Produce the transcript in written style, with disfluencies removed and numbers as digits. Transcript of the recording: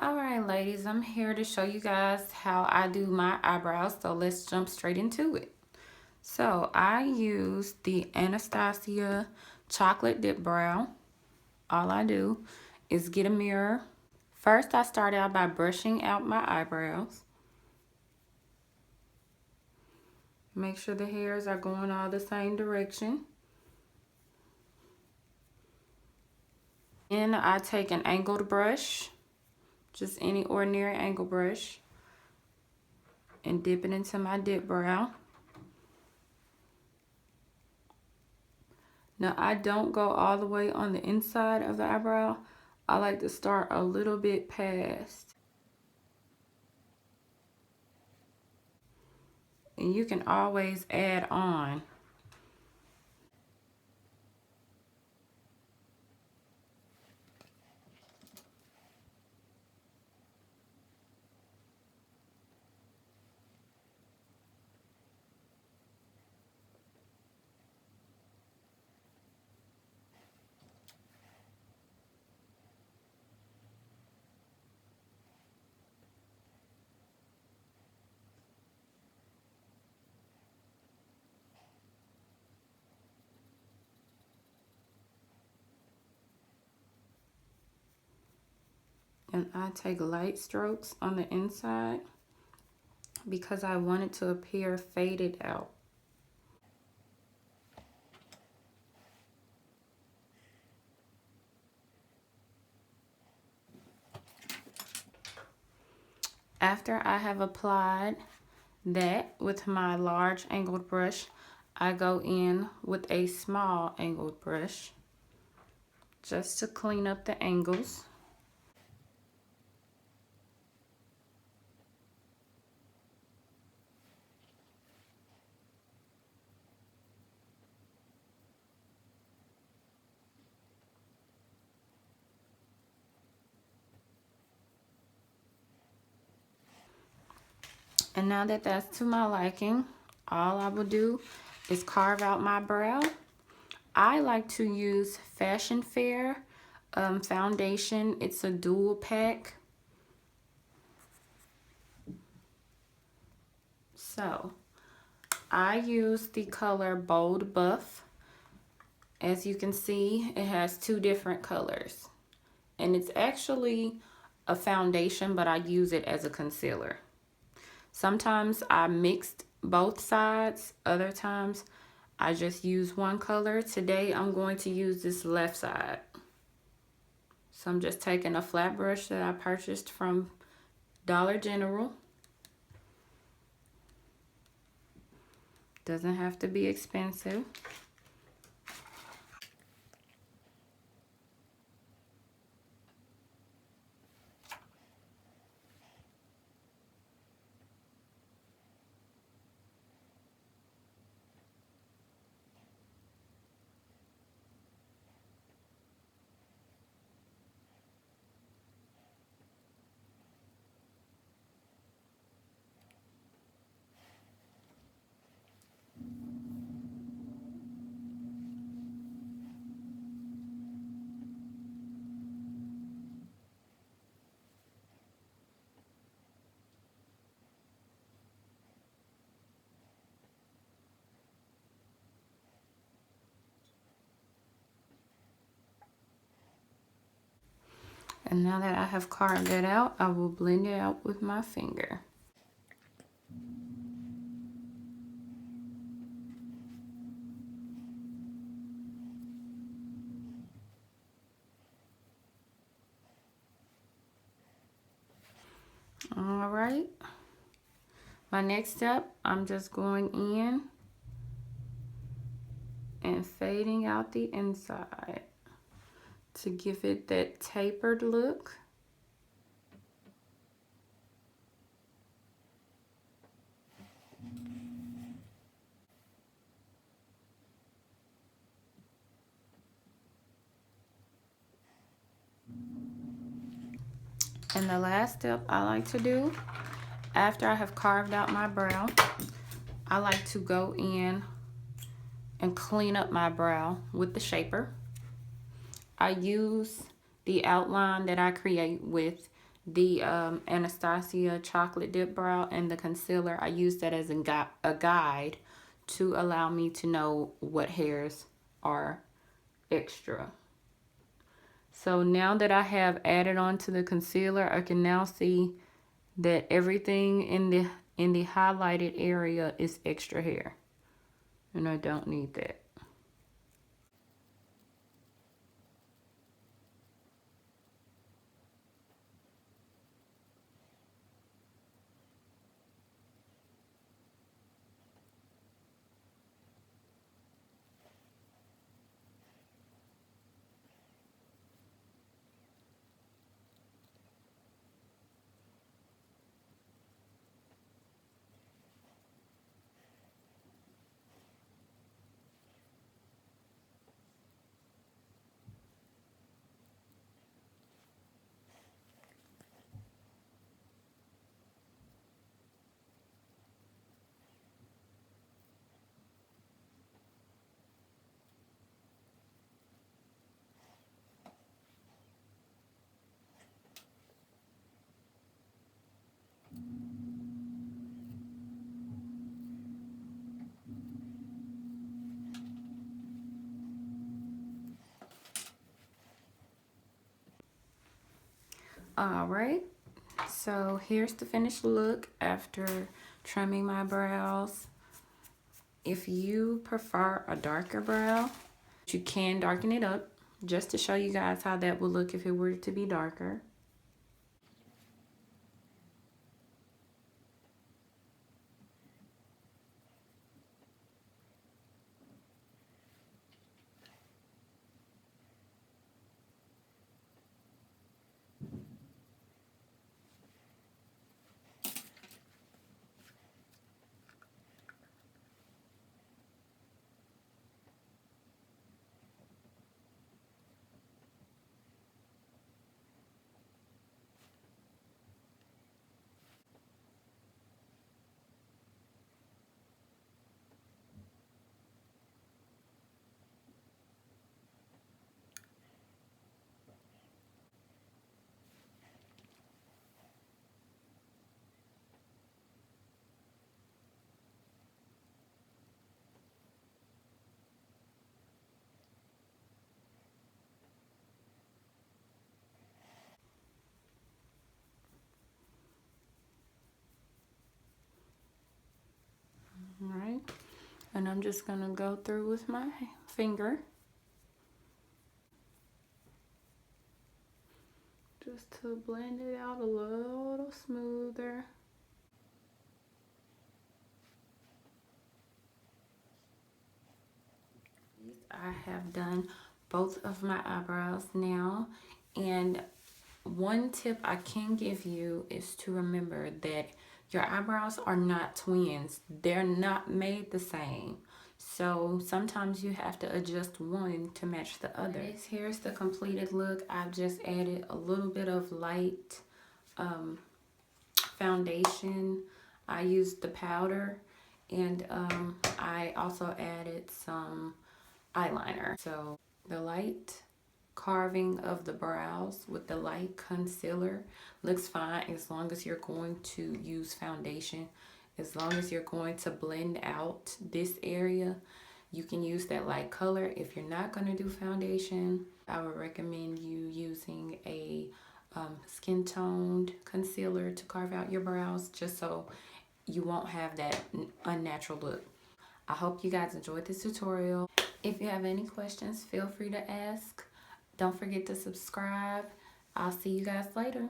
Alright ladies, I'm here to show you guys how I do my eyebrows, so let's jump straight into it. So I use the Anastasia chocolate dip brow. All I do is get a mirror. First I start out by brushing out my eyebrows. Make sure the hairs are going all the same direction. Then I take an angled brush, just any ordinary angle brush, and dip it into my dip brow. Now I don't go all the way on the inside of the eyebrow. I like to start a little bit past. And you can always add on. And I take light strokes on the inside because I want it to appear faded out. After I have applied that with my large angled brush, I go in with a small angled brush just to clean up the angles. And now that that's to my liking, all I will do is carve out my brow. I like to use Fashion Fair foundation. It's a dual pack. So I use the color Bold Buff. As you can see, it has two different colors. And it's actually a foundation, but I use it as a concealer. Sometimes I mixed both sides. Other times I just use one color. Today I'm going to use this left side. So I'm just taking a flat brush that I purchased from Dollar General. Doesn't have to be expensive. And now that I have carved it out, I will blend it out with my finger. All right. My next step, I'm just going in and fading out the inside to give it that tapered look. And the last step I like to do, after I have carved out my brow, I like to go in and clean up my brow with the shaper. I use the outline that I create with the Anastasia chocolate dip brow and the concealer, I use that as a guide to allow me to know what hairs are extra. So now that I have added on to the concealer, I can now see that everything in the highlighted area is extra hair, and I don't need that. All right, so here's the finished look after trimming my brows. If you prefer a darker brow, you can darken it up just to show you guys how that would look if it were to be darker. All right, and I'm just gonna go through with my finger just to blend it out a little smoother. I have done both of my eyebrows now, and one tip I can give you is to remember that your eyebrows are not twins. They're not made the same. So sometimes you have to adjust one to match the other. Here's the completed look. I've just added a little bit of light foundation. I used the powder, and I also added some eyeliner. So the light carving of the brows with the light concealer looks fine as long as you're going to use foundation. As long as you're going to blend out this area, you can use that light color. If you're not going to do foundation, I would recommend you using a skin toned concealer to carve out your brows, just so you won't have that unnatural look. I hope you guys enjoyed this tutorial. If you have any questions, feel free to ask. Don't forget to subscribe. I'll see you guys later.